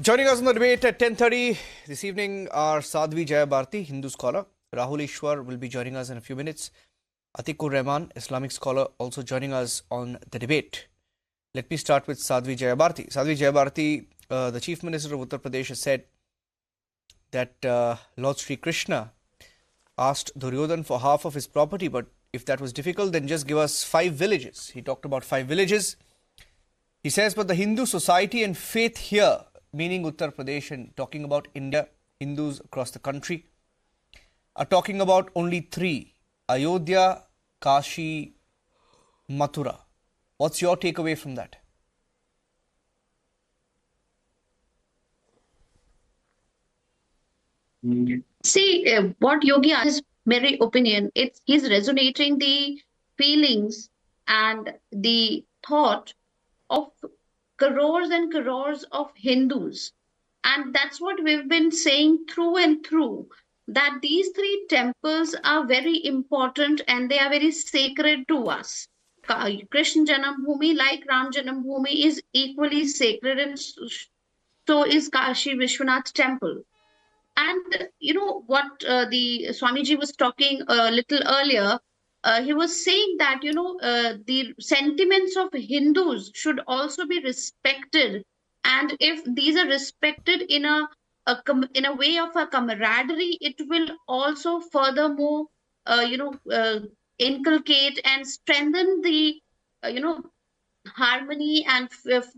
Joining us on the debate at 10:30 this evening are Sadhvi Jayabharti, Hindu scholar. Rahul Ishwar will be joining us in a few minutes. Atikur Rahman, Islamic scholar, also joining us on the debate. Let me start with Sadhvi Jayabharti. Sadhvi Jayabharti, the Chief Minister of Uttar Pradesh, has said that Lord Sri Krishna asked Duryodhan for half of his property, but if that was difficult, then just give us 5 villages. He talked about 5 villages. He says, but the Hindu society and faith here, meaning Uttar Pradesh and talking about India, Hindus across the country, are talking about only 3, Ayodhya, Kashi, Mathura. What's your takeaway from that? See, what Yogi has very opinion. He's resonating the feelings and the thought of crores and crores of Hindus. And that's what we've been saying through and through, that these 3 temples are very important and they are very sacred to us. Krishna Janambhumi, like Ram Janambhumi, is equally sacred, and so is Kashi Vishwanath temple. And you know what the Swamiji was talking a little earlier, he was saying that, the sentiments of Hindus should also be respected. And if these are respected in in a way of a camaraderie, it will also furthermore, inculcate and strengthen the, harmony and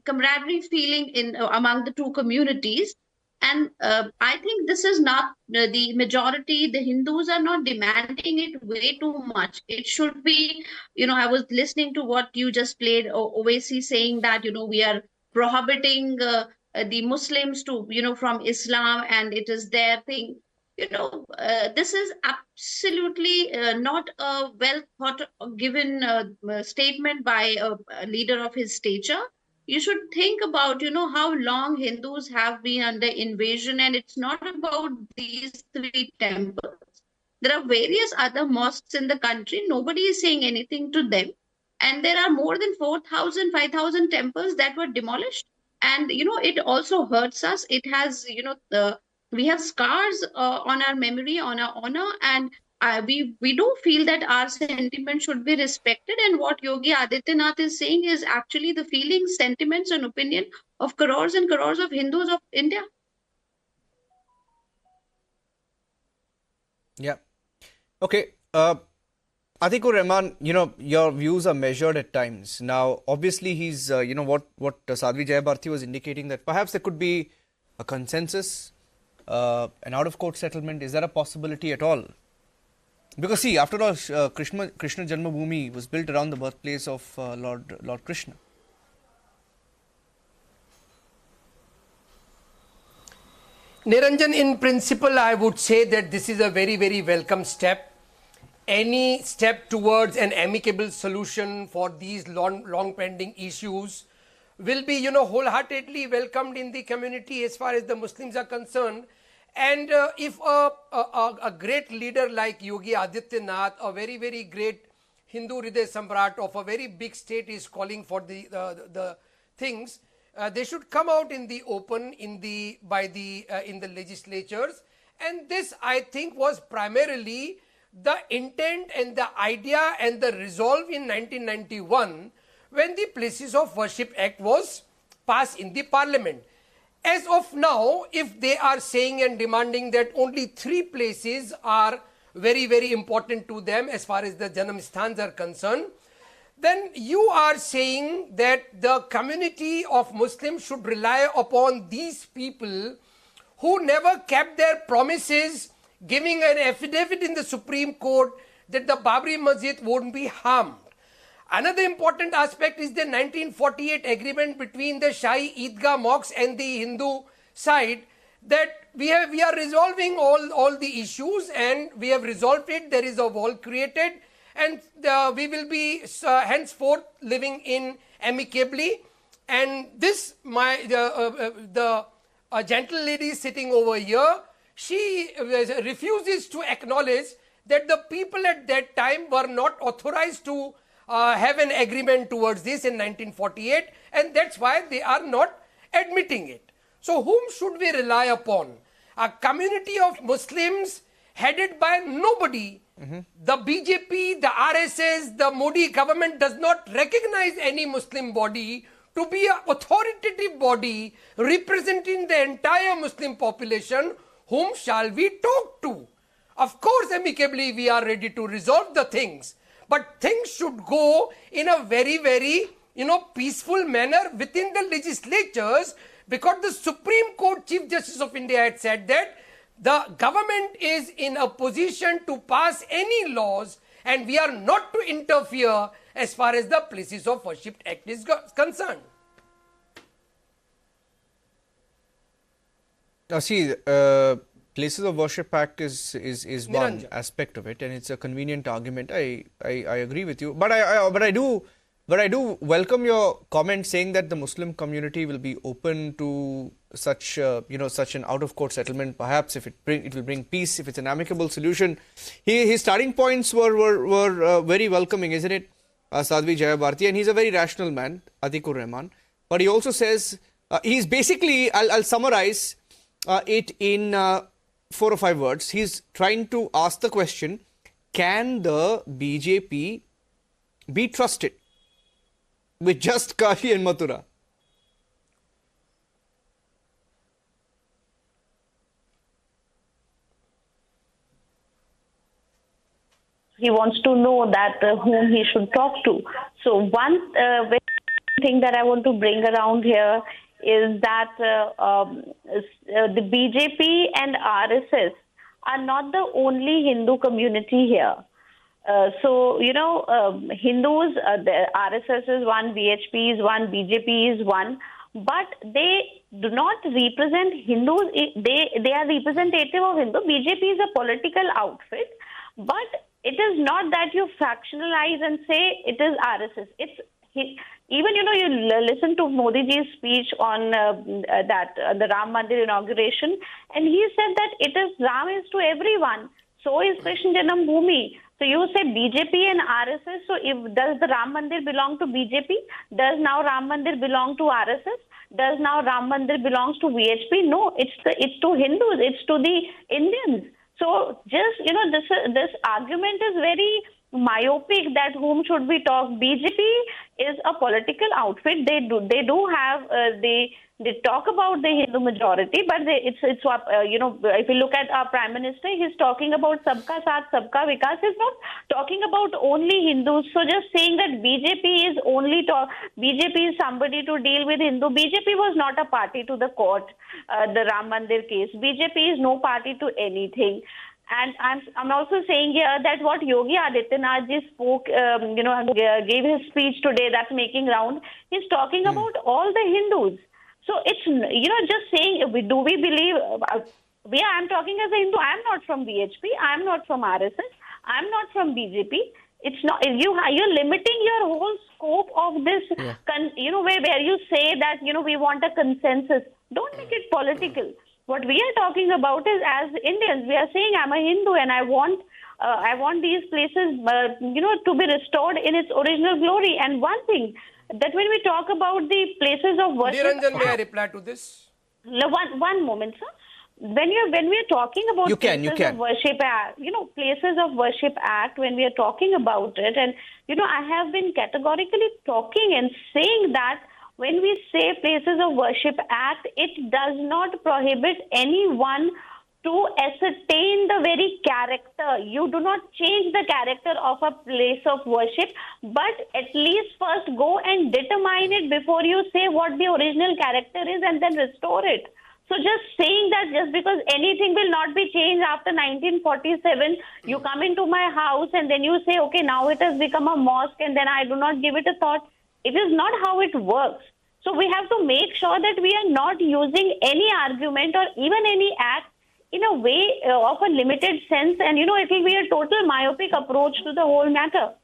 camaraderie feeling in among the 2 communities. And I think this is not the majority. The Hindus are not demanding it way too much. It should be, I was listening to what you just played, Owaisi saying that, we are prohibiting the Muslims to, from Islam, and it is their thing. This is absolutely not a well thought given statement by a leader of his stature. You should think about, how long Hindus have been under invasion, and it's not about these 3 temples. There are various other mosques in the country. Nobody is saying anything to them. And there are more than 4,000, 5,000 temples that were demolished. And, it also hurts us. It has, we have scars on our memory, on our honor, and we do feel that our sentiment should be respected. And what Yogi Adityanath is saying is actually the feelings, sentiments, and opinion of crores and crores of Hindus of India. Yeah. Okay. Atikur Rahman, your views are measured at times. Now, obviously, he's, what Sadhvi Jayabharti was indicating, that perhaps there could be a consensus, an out-of-court settlement. Is that a possibility at all? Because see, after all, Krishna Janmabhoomi was built around the birthplace of Lord Krishna. Niranjan, in principle, I would say that this is a very, very welcome step. Any step towards an amicable solution for these long pending issues will be, wholeheartedly welcomed in the community as far as the Muslims are concerned. And if a great leader like Yogi Adityanath, a very, very great Hindu Hriday Samrat of a very big state, is calling for the things, they should come out in the open in the legislatures. And this, I think, was primarily the intent and the idea and the resolve in 1991 when the Places of Worship Act was passed in the parliament. As of now, if they are saying and demanding that only 3 places are very, very important to them as far as the Janam Sthans are concerned, then you are saying that the community of Muslims should rely upon these people who never kept their promises, giving an affidavit in the Supreme Court that the Babri Masjid won't be harmed. Another important aspect is the 1948 agreement between the Shahi Idgah mosques and the Hindu side, that we are resolving all the issues, and we have resolved it. There is a wall created, and we will be henceforth living in amicably. And this, the gentle lady sitting over here, she refuses to acknowledge that the people at that time were not authorized to have an agreement towards this in 1948, and that's why they are not admitting it. So whom should we rely upon? A community of Muslims headed by nobody. The BJP, the RSS, the Modi government does not recognize any Muslim body to be an authoritative body representing the entire Muslim population. Whom shall we talk to? Of course, amicably we are ready to resolve the things, but things should go in a very, very, peaceful manner within the legislatures, because the Supreme Court Chief Justice of India had said that the government is in a position to pass any laws and we are not to interfere as far as the Places of Worship Act is concerned. Now see, Places of Worship Act is one aspect of it, and it's a convenient argument. I agree with you, but I do welcome your comment saying that the Muslim community will be open to such such an out of court settlement. Perhaps if it will bring peace, if it's an amicable solution. His starting points were very welcoming, isn't it, Sadhvi Jayabharti? And he's a very rational man, Atikur Rahman. But he also says he's basically, I'll summarize it in 4 or 5 words. He's trying to ask the question: can the BJP be trusted with just Kashi and Mathura? He wants to know that whom he should talk to. So one very thing that I want to bring around here is that the BJP and RSS are not the only Hindu community here. Hindus, the RSS is one, VHP is one, BJP is one, but they do not represent Hindus. They are representative of Hindu. BJP is a political outfit, but it is not that you fractionalize and say it is RSS. Even you listen to Modi ji's speech on the Ram Mandir inauguration, and he said that Ram is to everyone. So is Krishna Janam Bhoomi. So you say BJP and RSS. So does the Ram Mandir belong to BJP? Does now Ram Mandir belong to RSS? Does now Ram Mandir belongs to VHP? No, it's to Hindus. It's to the Indians. So just this argument is very myopic, that whom should we talk. BJP is a political outfit. They have they talk about the Hindu majority, but if you look at our Prime Minister, he's talking about Sabka Saath, Sabka Vikas. He's not talking about only Hindus. So just saying that BJP is somebody to deal with Hindu. BJP was not a party to the court, the Ram Mandir case. BJP is no party to anything. And I'm also saying here that what Yogi Adityanath ji spoke, gave his speech today that's making round, he's talking about all the Hindus. So it's, just saying, do we believe, I'm talking as a Hindu, I'm not from BHP, I'm not from RSS, I'm not from BJP. It's not, you're limiting your whole scope of this, where you say that, we want a consensus. Don't make it political. What we are talking about is, as Indians, we are saying I'm a Hindu and I want these places, to be restored in its original glory. And one thing, that when we talk about the places of worship... Niranjan, may I reply to this? One moment, sir. When we are talking about Places of Worship Act, Places of Worship Act, when we are talking about it, and, I have been categorically talking and saying that when we say Places of Worship Act, it does not prohibit anyone to ascertain the very character. You do not change the character of a place of worship, but at least first go and determine it before you say what the original character is and then restore it. So just saying that just because anything will not be changed after 1947, you come into my house and then you say, okay, now it has become a mosque, and then I do not give it a thought. It is not how it works. So we have to make sure that we are not using any argument or even any act in a way of a limited sense, and it will be a total myopic approach to the whole matter.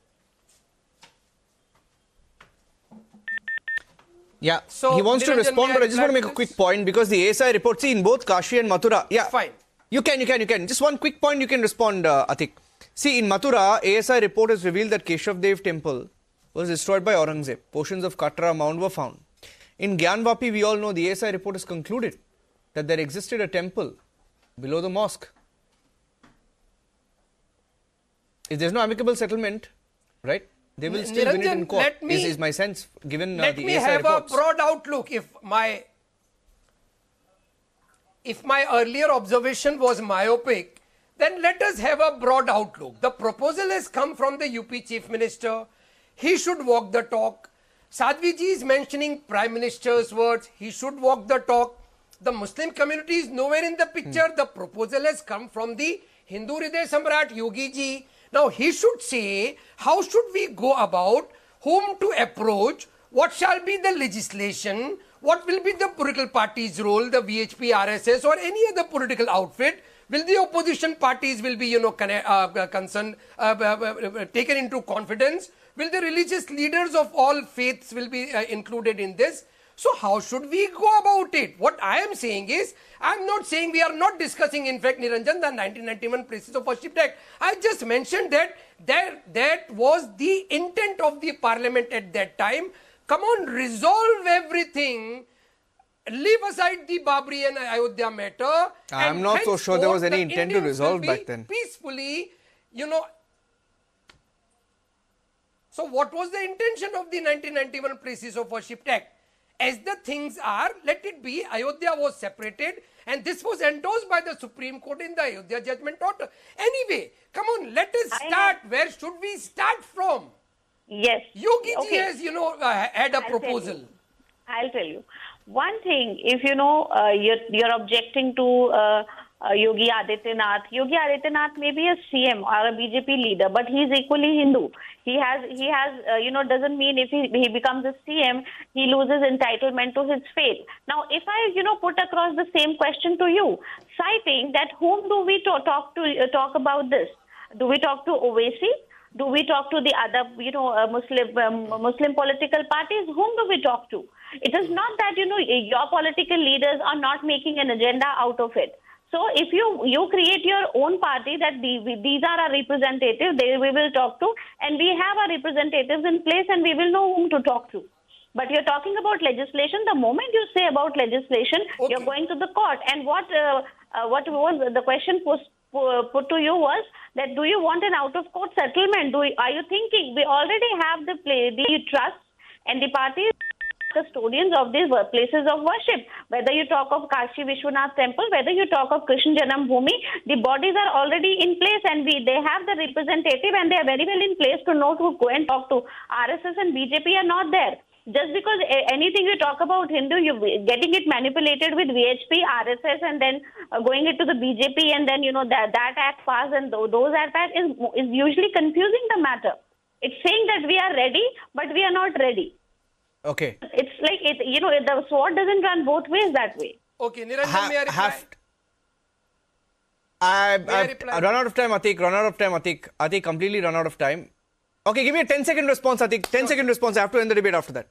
Yeah, so he wants to respond, but I just want to make a quick point, because the ASI report, see, in both Kashi and Mathura, fine. You can. Just one quick point, you can respond, Atik. See, in Mathura, ASI report has revealed that Keshav Dev temple was destroyed by Aurangzeb. Portions of Katra mound were found. In Gyanvapi, we all know the ASI report is concluded that there existed a temple below the mosque. If there's no amicable settlement, right, they will still win it in court, is my sense, given the ASI reports. Let me have a broad outlook. If my earlier observation was myopic, then let us have a broad outlook. The proposal has come from the UP Chief Minister. He should walk the talk. Sadhvi ji is mentioning Prime Minister's words. He should walk the talk. The Muslim community is nowhere in the picture. The proposal has come from the Hindu Hriday Samrat Yogi ji. Now he should say, how should we go about, whom to approach, what shall be the legislation, what will be the political party's role, the VHP, RSS or any other political outfit. Will the opposition parties will be, concerned, taken into confidence? Will the religious leaders of all faiths will be included in this? So how should we go about it? What I am saying is, I am not saying we are not discussing, in fact, Niranjan, the 1991 Places of Worship Act. I just mentioned that that was the intent of the parliament at that time. Come on, resolve everything. Leave aside the Babri and Ayodhya matter. I am not so sure there was any intent to resolve back then. Peacefully, So what was the intention of the 1991 Places of Worship Act? As the things are, let it be. Ayodhya was separated and this was endorsed by the Supreme Court in the Ayodhya judgment order. Anyway, come on, let us start. Where should we start from? Yes. Yogi ji has, had a proposal. I'll tell you. One thing, if you're objecting to Yogi Adityanath. Yogi Adityanath may be a CM or a BJP leader, but he's equally Hindu. He has, doesn't mean if he becomes a CM, he loses entitlement to his faith. Now, if I, put across the same question to you, citing that whom do we talk about this? Do we talk to Owaisi? Do we talk to the other, Muslim political parties? Whom do we talk to? It is not that, your political leaders are not making an agenda out of it. So if you create your own party that these are our representatives, we will talk to, and we have our representatives in place and we will know whom to talk to. But you're talking about legislation. The moment you say about legislation, you're going to the court. And what was the question put to you was that, do you want an out-of-court settlement? Are you thinking we already have the trust and the parties custodians of these places of worship? Whether you talk of Kashi Vishwanath temple, whether you talk of Krishna Janam Bhoomi, the bodies are already in place and they have the representative and they are very well in place to know to go and talk to. RSS and BJP are not there. Just because anything you talk about Hindu, you're getting it manipulated with VHP, RSS, and then going it to the BJP, and then, that act passed and those acts is usually confusing the matter. It's saying that we are ready, but we are not ready. Okay. It's like, the sword doesn't run both ways that way. Okay, Niranjan, may I reply? I've run out of time, Atik. Atik, completely run out of time. Okay, give me a 10-second response, Atik. 10-second response. I have to end the debate after that.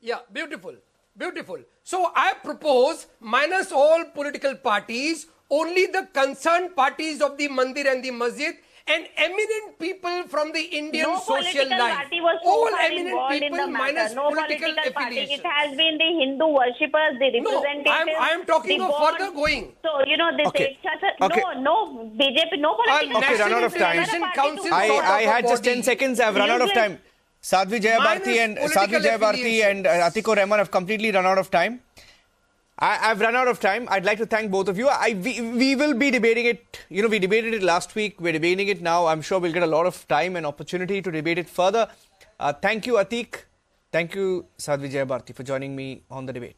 Yeah, beautiful. Beautiful. So I propose, minus all political parties, only the concerned parties of the Mandir and the Masjid and eminent people from the Indian social life. All eminent people minus political affiliation. It has been the Hindu worshippers, the representatives. No, I am talking of further going. So, no BJP, no political Okay, run out of time. I had just 10 seconds. I have run out of time. Sadhvi Jayabharti and Atiko Rahman have completely run out of time. I've run out of time. I'd like to thank both of you. We will be debating it. We debated it last week. We're debating it now. I'm sure we'll get a lot of time and opportunity to debate it further. Thank you, Atik. Thank you, Sadhvi Jayabharti, for joining me on the debate.